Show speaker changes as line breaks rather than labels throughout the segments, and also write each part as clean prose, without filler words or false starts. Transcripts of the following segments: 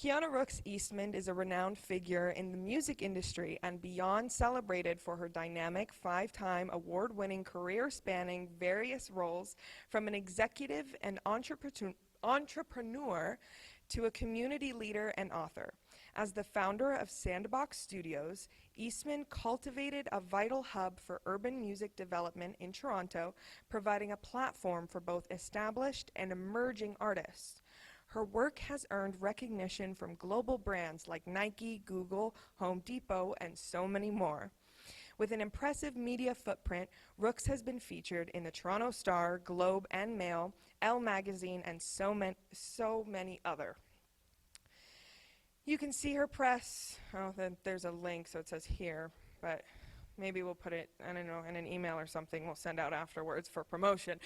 Kiana Rookz Eastman is a renowned figure in the music industry and beyond, celebrated for her dynamic, 5-time award-winning career spanning various roles from an executive and entrepreneur to a community leader and author. As the founder of Sandbox Studios, Eastman cultivated a vital hub for urban music development in Toronto, providing a platform for both established and emerging artists. Her work has earned recognition from global brands like Nike, Google, Home Depot, and so many more. With an impressive media footprint, Rookz has been featured in the Toronto Star, Globe and Mail, Elle Magazine, and so many other. You can see her press. Oh, there's a link, so it says here, but maybe we'll put it, I don't know, in an email or something we'll send out afterwards for promotion,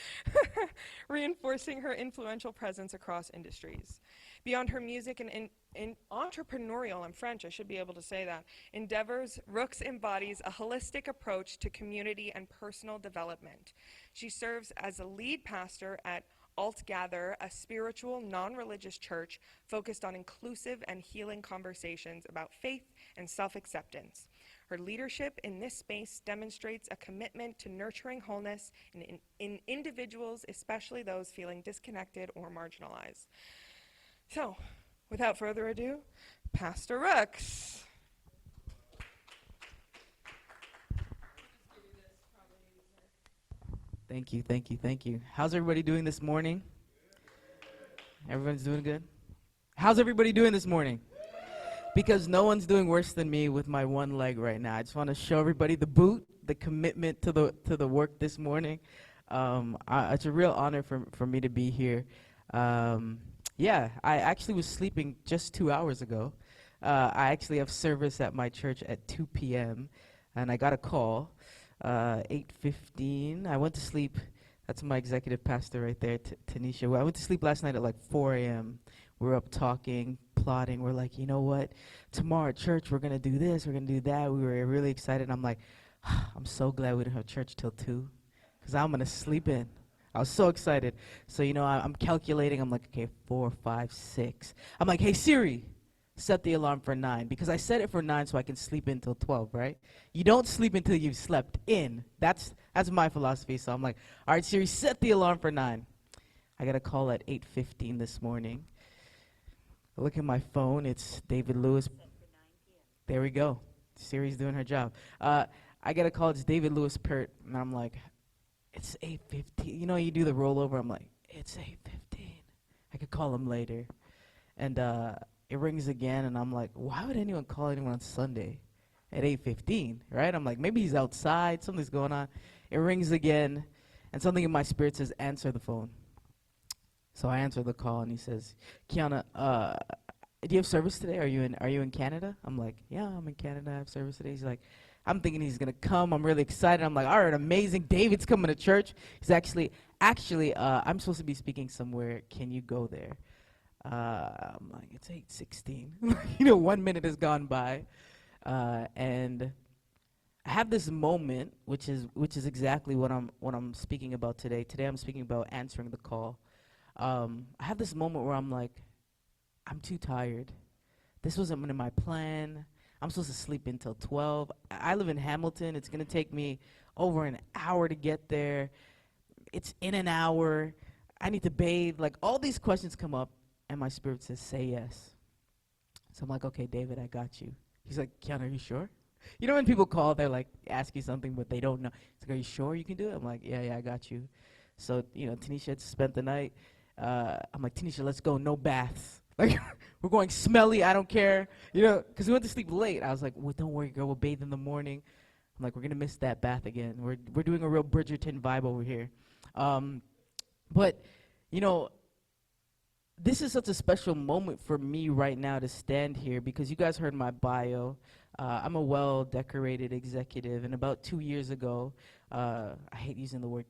reinforcing her influential presence across industries. Beyond her music and in entrepreneurial, I'm French, I should be able to say that, endeavors, Rookz embodies a holistic approach to community and personal development. She serves as a lead pastor at altgather, a spiritual, non-religious church focused on inclusive and healing conversations about faith and self-acceptance. Her leadership in this space demonstrates a commitment to nurturing wholeness in individuals, especially those feeling disconnected or marginalized. So, without further ado, Pastor Rookz.
Thank you, thank you, thank you. How's everybody doing this morning? Everyone's doing good? How's everybody doing this morning? Because no one's doing worse than me with my one leg right now. I just want to show everybody the boot, the commitment to the work this morning. It's a real honor for me to be here. Yeah, I actually was sleeping just 2 hours ago. I actually have service at my church at 2 p.m. and I got a call. 8:15. I went to sleep. That's my executive pastor right there, Tanisha. I went to sleep last night at like 4 a.m. We were up talking, plotting. We're like, you know what? Tomorrow at church, we're going to do this, we're going to do that. We were really excited. I'm like, I'm so glad we don't have church till 2 because I'm going to sleep in. I was so excited. So, you know, I'm calculating. I'm like, okay, 4, 5, 6. I'm like, hey, Siri, set the alarm for 9 because I set it for 9 so I can sleep in till 12, right? You don't sleep until you've slept in. That's my philosophy. So I'm like, all right, Siri, set the alarm for 9. I got a call at 8:15 this morning. I look at my phone. It's David Lewis. There we go. Siri's doing her job. I get a call. It's David Lewis Pert, and I'm like, it's 8:15. You know, you do the rollover. I'm like, it's 8:15. I could call him later. And it rings again, and I'm like, why would anyone call anyone on Sunday at 8:15, right? I'm like, maybe he's outside, something's going on. It rings again, and something in my spirit says, answer the phone. So I answer the call, and he says, Kiana, do you have service today? Are you in Canada? I'm like, yeah, I'm in Canada, I have service today. He's like, I'm thinking he's gonna come, I'm really excited. I'm like, all right, amazing, David's coming to church. He's actually, I'm supposed to be speaking somewhere, can you go there? I'm like, it's 8:16. You know, 1 minute has gone by, and I have this moment, which is exactly what I'm speaking about today. Today, I'm speaking about answering the call. I have this moment where I'm like, I'm too tired. This wasn't in my plan. I'm supposed to sleep until 12. I live in Hamilton. It's gonna take me over an hour to get there. It's in an hour. I need to bathe. Like, all these questions come up. And my spirit says, say yes. So I'm like, okay, David, I got you. He's like, Kiana, are you sure? You know when people call, they're like, ask you something, but they don't know. He's like, are you sure you can do it? I'm like, yeah, I got you. So, you know, Tanisha had spent the night. I'm like, Tanisha, let's go, no baths. Like, we're going smelly, I don't care. You know, because we went to sleep late. I was like, well, don't worry, girl, we'll bathe in the morning. I'm like, we're going to miss that bath again. We're doing a real Bridgerton vibe over here. But, you know, this is such a special moment for me right now to stand here because you guys heard my bio. I'm a well-decorated executive, and about 2 years ago, I hate using the word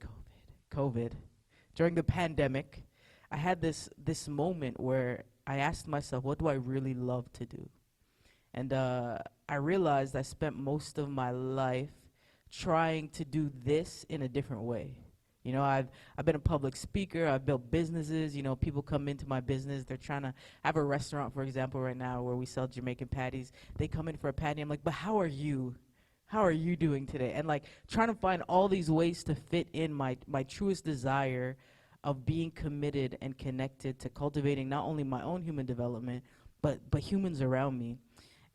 COVID. During the pandemic, I had this moment where I asked myself, what do I really love to do? And I realized I spent most of my life trying to do this in a different way. You know, I've been a public speaker. I've built businesses. You know, people come into my business. They're trying to have a restaurant, for example, right now where we sell Jamaican patties. They come in for a patty. I'm like, but how are you? How are you doing today? And like trying to find all these ways to fit in my truest desire of being committed and connected to cultivating not only my own human development, but humans around me.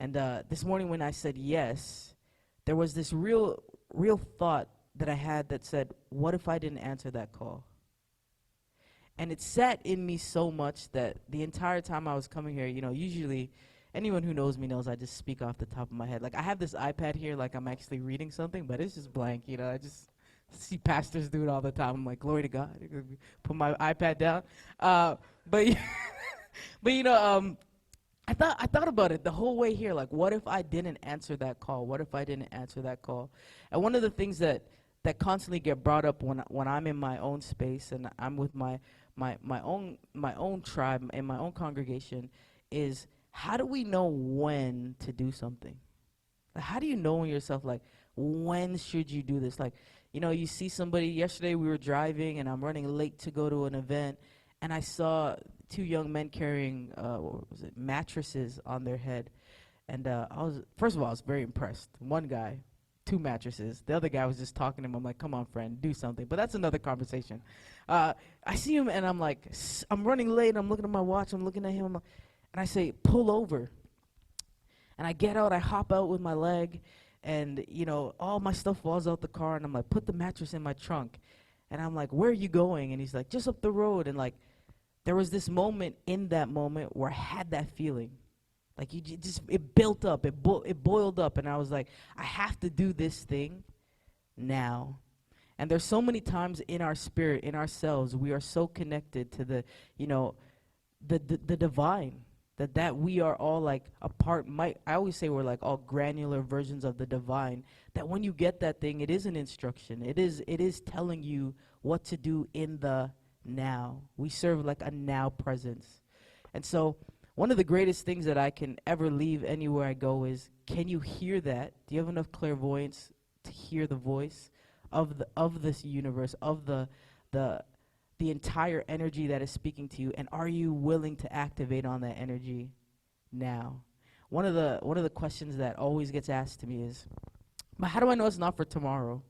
And this morning when I said yes, there was this real thought that I had that said, what if I didn't answer that call? And it sat in me so much that the entire time I was coming here, you know, usually anyone who knows me knows I just speak off the top of my head. Like I have this iPad here like I'm actually reading something, but it's just blank, you know. I just see pastors do it all the time. I'm like, glory to God. Put my iPad down. But but you know, I thought about it the whole way here. Like, what if I didn't answer that call? What if I didn't answer that call? And one of the things that constantly get brought up when I'm in my own space and I'm with my own tribe and my own congregation is, how do we know when to do something? Like, how do you know in yourself, like, when should you do this? Like, you know, you see somebody. Yesterday we were driving and I'm running late to go to an event, and I saw two young men carrying what was it, mattresses on their head. And first of all, I was very impressed. One guy, 2 mattresses. The other guy was just talking to him. I'm like, come on, friend, do something. But that's another conversation. I see him, and I'm like, I'm running late. I'm looking at my watch. I'm looking at him. And I say, pull over. And I get out. I hop out with my leg. And, you know, all my stuff falls out the car. And I'm like, put the mattress in my trunk. And I'm like, where are you going? And he's like, just up the road. And, like, there was this moment in that moment where I had that feeling. Like, it built up, it boiled up, and I was like, I have to do this thing now. And there's so many times in our spirit, in ourselves, we are so connected to the, you know, the divine, that we are all like a part. I always say we're like all granular versions of the divine, that when you get that thing, it is an instruction. It is telling you what to do in the now. We serve like a now presence. And so one of the greatest things that I can ever leave anywhere I go is, can you hear that? Do you have enough clairvoyance to hear the voice of this universe, of the entire energy that is speaking to you? And are you willing to activate on that energy now? One of the questions that always gets asked to me is, but how do I know it's not for tomorrow?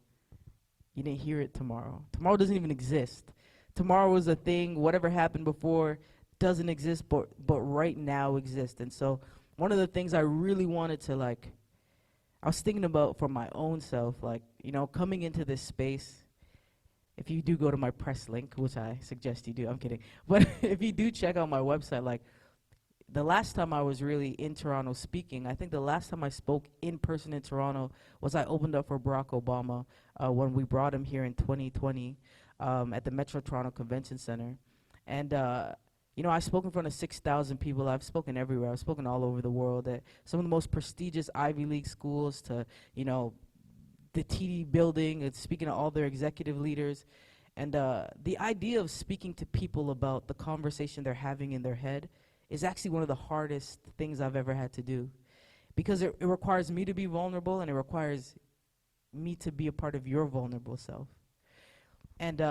You didn't hear it tomorrow. Tomorrow doesn't even exist. Tomorrow is a thing. Whatever happened before doesn't exist, but right now exists. And so one of the things I really wanted to, like, I was thinking about for my own self, like, you know, coming into this space, if you do go to my press link, which I suggest you do, I'm kidding, but if you do check out my website, like, the last time I was really in Toronto speaking, I think the last time I spoke in person in Toronto was I opened up for Barack Obama when we brought him here in 2020 at the Metro Toronto Convention Center. And you know, I spoke in front of 6,000 people. I've spoken everywhere. I've spoken all over the world at some of the most prestigious Ivy League schools, to, you know, the TD building, and speaking to all their executive leaders. And the idea of speaking to people about the conversation they're having in their head is actually one of the hardest things I've ever had to do, because it requires me to be vulnerable, and it requires me to be a part of your vulnerable self. And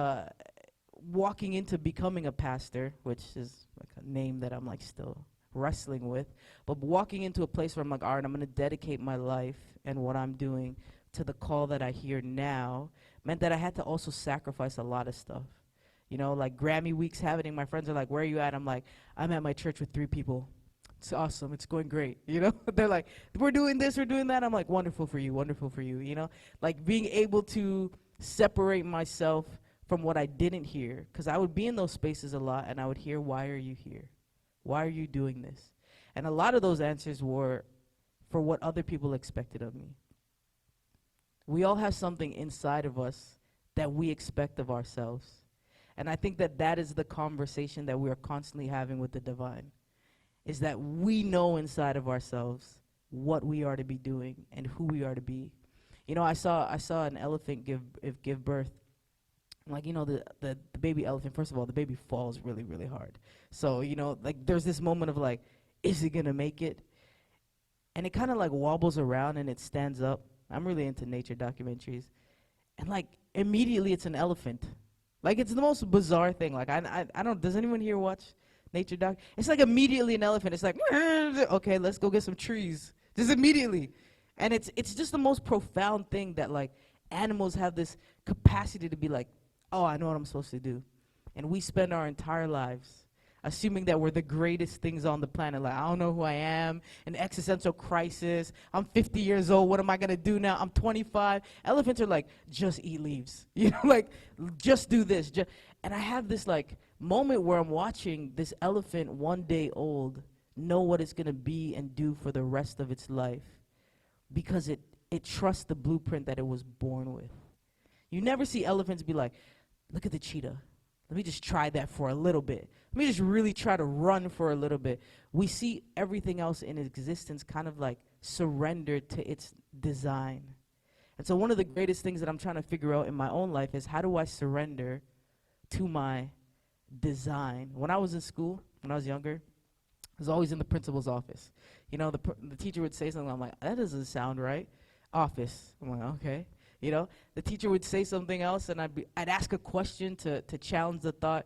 walking into becoming a pastor, which is like a name that I'm like still wrestling with, but walking into a place where I'm like, all right, I'm going to dedicate my life and what I'm doing to the call that I hear now, meant that I had to also sacrifice a lot of stuff. You know, like Grammy week's happening, my friends are like, where are you at? I'm like, I'm at my church with 3 people. It's awesome, it's going great, you know? They're like, we're doing this, we're doing that. I'm like, wonderful for you, you know? Like being able to separate myself from what I didn't hear, because I would be in those spaces a lot, and I would hear, why are you here? Why are you doing this? And a lot of those answers were for what other people expected of me. We all have something inside of us that we expect of ourselves. And I think that that is the conversation that we are constantly having with the divine, is that we know inside of ourselves what we are to be doing and who we are to be. You know, I saw an elephant give birth. Like, you know, the baby elephant, first of all, the baby falls really, really hard. So, you know, like there's this moment of like, is it gonna make it? And it kind of like wobbles around and it stands up. I'm really into nature documentaries. And like immediately it's an elephant. Like, it's the most bizarre thing. Like, I don't, does anyone here watch nature doc? It's like immediately an elephant. It's like, okay, let's go get some trees. Just immediately. And it's just the most profound thing that, like, animals have this capacity to be like, oh, I know what I'm supposed to do. And we spend our entire lives assuming that we're the greatest things on the planet. Like, I don't know who I am, an existential crisis. I'm 50 years old. What am I going to do now? I'm 25. Elephants are like, just eat leaves. You know, like, just do this. And I have this, like, moment where I'm watching this elephant 1 day old know what it's going to be and do for the rest of its life because it trusts the blueprint that it was born with. You never see elephants be like, look at the cheetah. Let me just try that for a little bit. Let me just really try to run for a little bit. We see everything else in existence kind of like surrender to its design. And so one of the greatest things that I'm trying to figure out in my own life is how do I surrender to my design? When I was in school, when I was younger, I was always in the principal's office. You know, the teacher would say something, I'm like, that doesn't sound right. Office. I'm like, okay. You know, the teacher would say something else, and I'd ask a question to challenge the thought.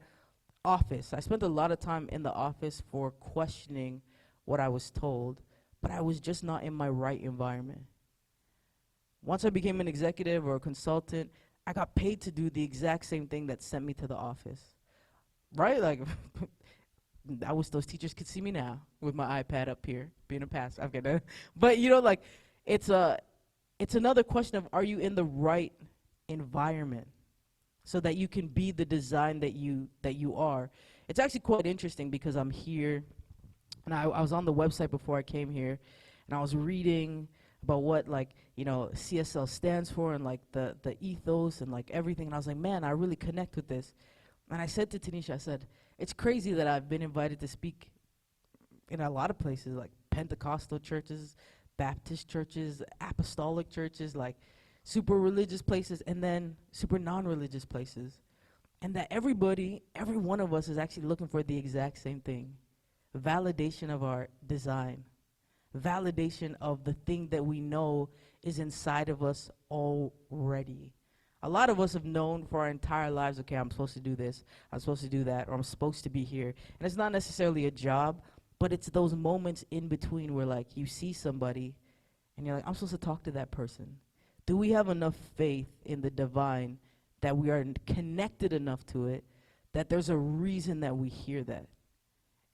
Office. I spent a lot of time in the office for questioning what I was told, but I was just not in my right environment. Once I became an executive or a consultant, I got paid to do the exact same thing that sent me to the office. Right? Like, I wish those teachers could see me now with my iPad up here, being a pastor. Okay, but you know, like, it's another question of, are you in the right environment so that you can be the design that you are? It's actually quite interesting because I'm here, and I was on the website before I came here, and I was reading about what, like, you know, CSL stands for and like the ethos and like everything, and I was like, man, I really connect with this. And I said to Tanisha, I said, it's crazy that I've been invited to speak in a lot of places, like Pentecostal churches, Baptist churches, apostolic churches, like super religious places, and then super non-religious places. And that every one of us is actually looking for the exact same thing. Validation of our design. Validation of the thing that we know is inside of us already. A lot of us have known for our entire lives, okay, I'm supposed to do this, I'm supposed to do that, or I'm supposed to be here. And it's not necessarily a job, but it's those moments in between where, like, you see somebody and you're like, I'm supposed to talk to that person. Do we have enough faith in the divine that we are connected enough to it that there's a reason that we hear that?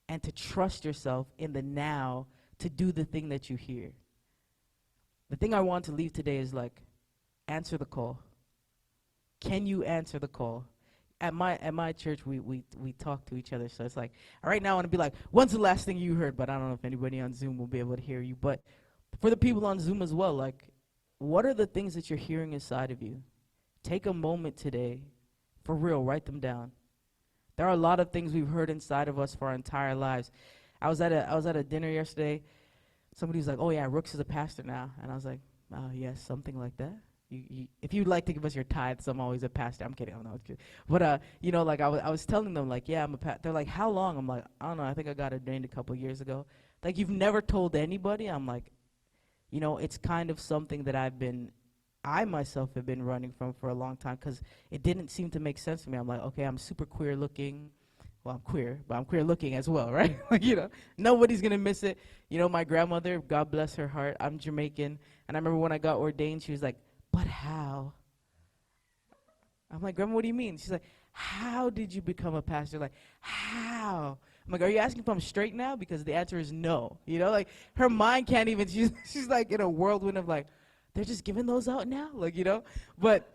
And to trust yourself in the now to do the thing that you hear. The thing I want to leave today is, like, answer the call. Can you answer the call? At my church, we talk to each other, so it's like, right now I want to be like, when's the last thing you heard? But I don't know if anybody on Zoom will be able to hear you. But for the people on Zoom as well, like, what are the things that you're hearing inside of you? Take a moment today, for real, write them down. There are a lot of things we've heard inside of us for our entire lives. I was at a dinner yesterday. Somebody was like, oh yeah, Rookz is a pastor now. And I was like, yes, something like that. If you'd like to give us your tithes, I'm always a pastor. I'm kidding. I'm not kidding. But, you know, like, I was telling them, like, yeah, I'm a pastor. They're like, how long? I'm like, I don't know. I think I got ordained a couple years ago. Like, you've never told anybody? I'm like, you know, it's kind of something that I myself have been running from for a long time because it didn't seem to make sense to me. I'm like, okay, I'm super queer looking. Well, I'm queer, but I'm queer looking as well, right? Like, you know, nobody's going to miss it. You know, my grandmother, God bless her heart, I'm Jamaican. And I remember when I got ordained, she was like, but how? I'm like, Grandma, what do you mean? She's like, how did you become a pastor? Like, how? I'm like, are you asking if I'm straight now? Because the answer is no. You know, like, her mind can't even, she's like in a whirlwind of like, they're just giving those out now? Like, you know? But,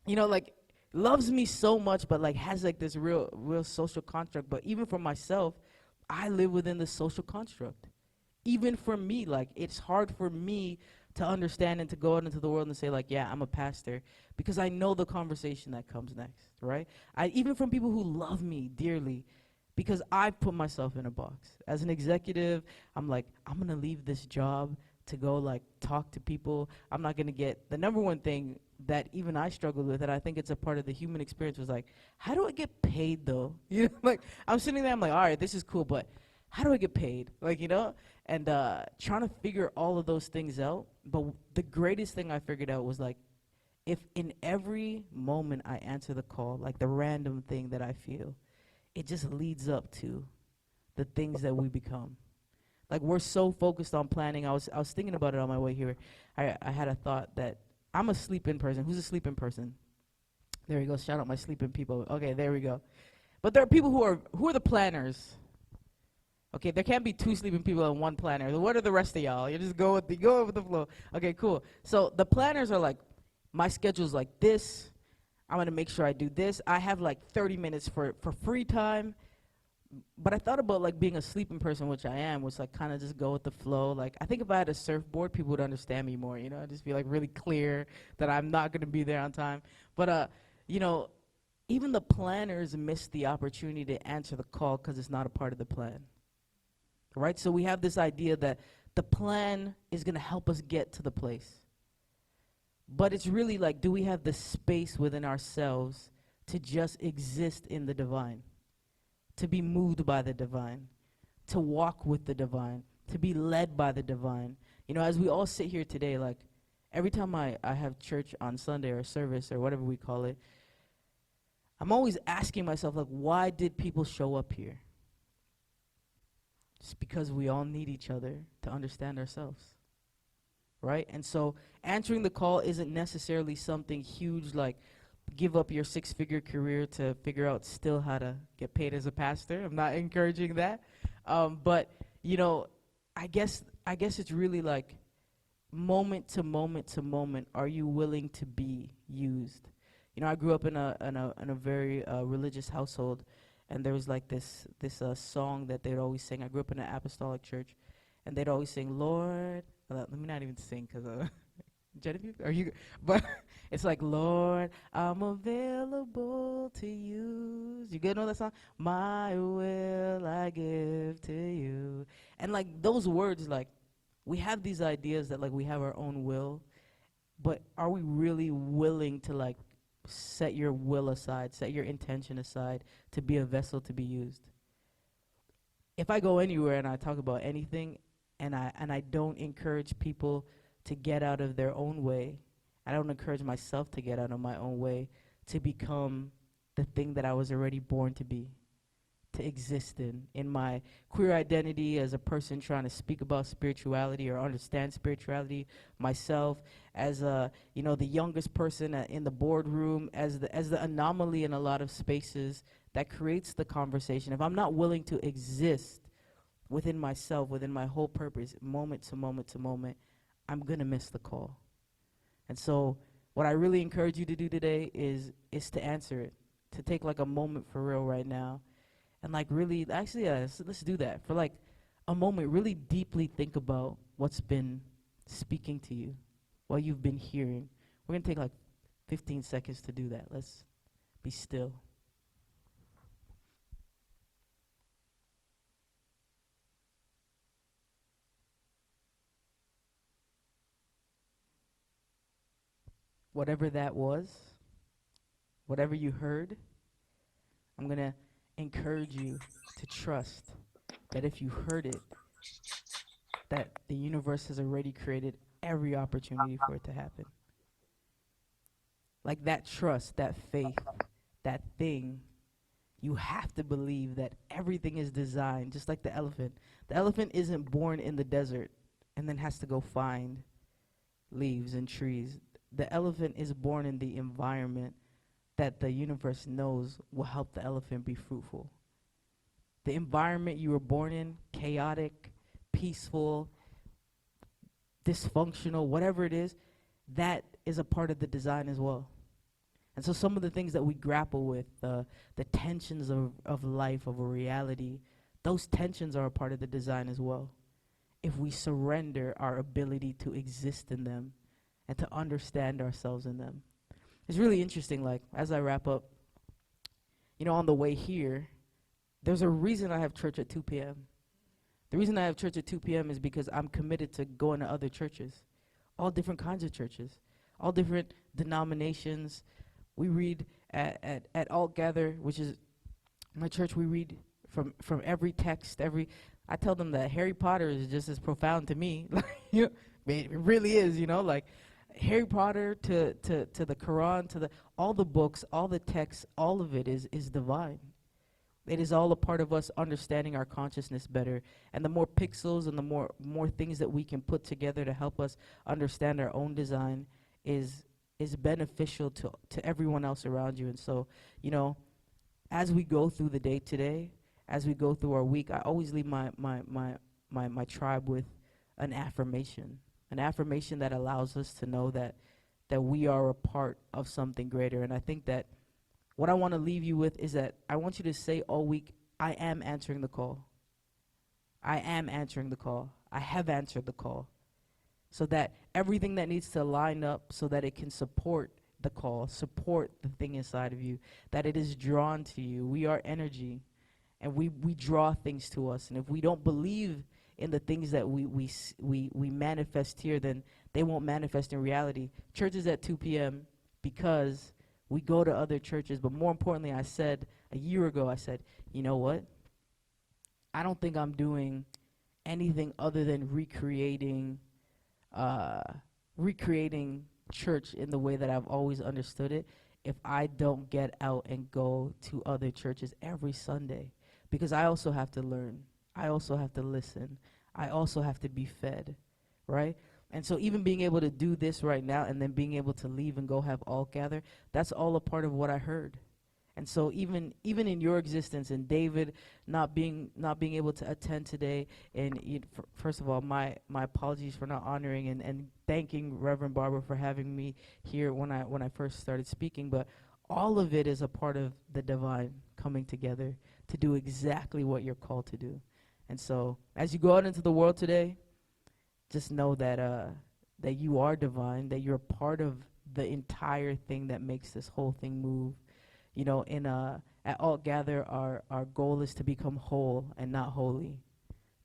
you know, like, loves me so much, but like has like this real social construct. But even for myself, I live within the social construct. Even for me, like, it's hard for me to understand and to go out into the world and say, like, yeah, I'm a pastor, because I know the conversation that comes next, right? Even from people who love me dearly, because I've put myself in a box. As an executive, I'm like, I'm going to leave this job to go, like, talk to people. I'm not going to get, the number one thing that even I struggled with, and I think it's a part of the human experience, was like, how do I get paid, though? You know, like, I'm sitting there, I'm like, all right, this is cool, but how do I get paid? Like, you know? And trying to figure all of those things out. But the greatest thing I figured out was, like, if in every moment I answer the call, like the random thing that I feel, it just leads up to the things that we become. Like we're so focused on planning. I was thinking about it on my way here. I had a thought that I'm a sleep-in person. Who's a sleep-in person? There you go. Shout out my sleeping people. Okay, there we go. But there are people who are the planners. Okay, there can't be two sleeping people and one planner. What are the rest of y'all? You just go with the flow. Okay, cool. So the planners are like, my schedule's like this. I'm gonna make sure I do this. I have like 30 minutes for free time. But I thought about like being a sleeping person, which I am, which like kind of just go with the flow. Like I think if I had a surfboard, people would understand me more. I'd just be like really clear that I'm not gonna be there on time. But you know, even the planners miss the opportunity to answer the call because it's not a part of the plan. Right? So we have this idea that the plan is going to help us get to the place. But it's really like, do we have the space within ourselves to just exist in the divine? To be moved by the divine? To walk with the divine? To be led by the divine? As we all sit here today, like, every time I have church on Sunday or service or whatever we call it, I'm always asking myself, like, why did people show up here? It's because we all need each other to understand ourselves, right? And so answering the call isn't necessarily something huge like give up your six-figure career to figure out still how to get paid as a pastor. I'm not encouraging that. But, I guess it's really like moment to moment to moment, are you willing to be used? I grew up in a very religious household. And there was like this song that they'd always sing. I grew up in an apostolic church, and they'd always sing, Lord, let me not even sing because Genevieve, are you? But it's like, Lord, I'm available to use. You good know that song? My will I give to you. And like those words, like we have these ideas that like we have our own will, but are we really willing to like set your will aside, set your intention aside to be a vessel to be used? If I go anywhere and I talk about anything and I don't encourage people to get out of their own way, I don't encourage myself to get out of my own way to become the thing that I was already born to be, to exist in my queer identity as a person trying to speak about spirituality or understand spirituality myself, as the youngest person in the boardroom, as the anomaly in a lot of spaces that creates the conversation. If I'm not willing to exist within myself, within my whole purpose, moment to moment to moment, I'm gonna miss the call. And so what I really encourage you to do today is to answer it, to take like a moment for real right now. And like really, actually, let's do that. For like a moment, really deeply think about what's been speaking to you, what you've been hearing. We're going to take like 15 seconds to do that. Let's be still. Whatever that was, whatever you heard, I'm going to encourage you to trust that if you heard it, that the universe has already created every opportunity for it to happen. Like that trust, that faith, that thing, you have to believe that everything is designed, just like the elephant. The elephant isn't born in the desert and then has to go find leaves and trees. The elephant is born in the environment that the universe knows will help the elephant be fruitful. The environment you were born in, chaotic, peaceful, dysfunctional, whatever it is, that is a part of the design as well. And so some of the things that we grapple with, the tensions of life, of a reality, those tensions are a part of the design as well. If we surrender our ability to exist in them and to understand ourselves in them. It's really interesting, like, as I wrap up, on the way here, there's a reason I have church at 2 p.m. The reason I have church at 2 p.m. is because I'm committed to going to other churches, all different kinds of churches, all different denominations. We read at altgather, which is my church, we read from every text, I tell them that Harry Potter is just as profound to me. It really is, Harry Potter to the Quran to the all the books, all the texts, all of it is divine. It is all a part of us understanding our consciousness better. And the more pixels and the more things that we can put together to help us understand our own design is beneficial to everyone else around you. And so, you know, as we go through the day today, as we go through our week, I always leave my tribe with an affirmation. An affirmation that allows us to know that we are a part of something greater. And I think that what I want to leave you with is that I want you to say all week, I am answering the call. I am answering the call. I have answered the call. So that everything that needs to line up so that it can support the call, support the thing inside of you, that it is drawn to you. We are energy, and we draw things to us. And if we don't believe in the things that we manifest here, then they won't manifest in reality. Church is at 2 p.m. because we go to other churches. But more importantly, I said a year ago, I said, you know what? I don't think I'm doing anything other than recreating church in the way that I've always understood it if I don't get out and go to other churches every Sunday. Because I also have to learn. I also have to listen. I also have to be fed, right? And so even being able to do this right now and then being able to leave and go have altgather, that's all a part of what I heard. And so even in your existence, and David not being able to attend today, and first of all, my apologies for not honoring and thanking Reverend Barbara for having me here when I first started speaking. But all of it is a part of the divine coming together to do exactly what you're called to do. And so as you go out into the world today, just know that that you are divine, that you're a part of the entire thing that makes this whole thing move. You know, at altgather, our goal is to become whole and not holy,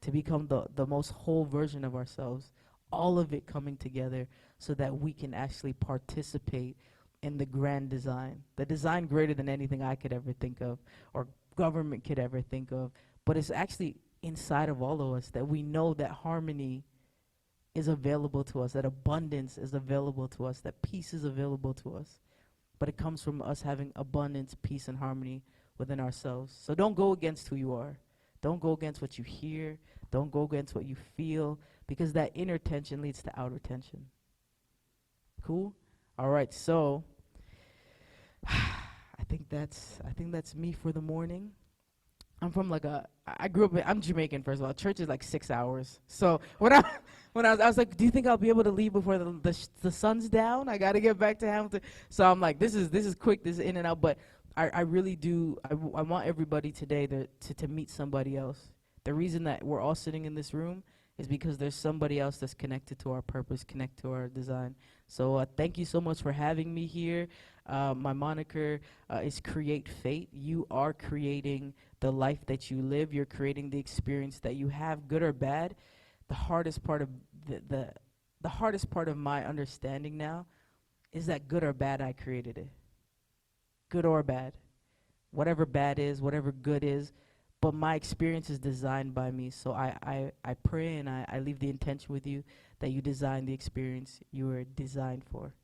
to become the most whole version of ourselves, all of it coming together so that we can actually participate in the grand design, the design greater than anything I could ever think of or government could ever think of. But it's actually inside of all of us that we know that harmony is available to us, that abundance is available to us, that peace is available to us. But it comes from us having abundance, peace, and harmony within ourselves. So don't go against who you are. Don't go against what you hear. Don't go against what you feel, because that inner tension leads to outer tension. Cool? All right, so I think that's me for the morning. I'm from I grew up I'm Jamaican, first of all. Church is like 6 hours. So I was like, do you think I'll be able to leave before the sun's down? I got to get back to Hamilton. So I'm like, this is quick, this is in and out. But I really do, I want everybody today to meet somebody else. The reason that we're all sitting in this room is because there's somebody else that's connected to our purpose, connected to our design. So thank you so much for having me here. My moniker is Create Fate. You are creating the life that you live. You're creating the experience that you have, good or bad. The hardest part of the hardest part of my understanding now is that good or bad, I created it. Good or bad. Whatever bad is, whatever good is, but my experience is designed by me. So I pray and I leave the intention with you that you design the experience you were designed for.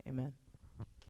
Amen.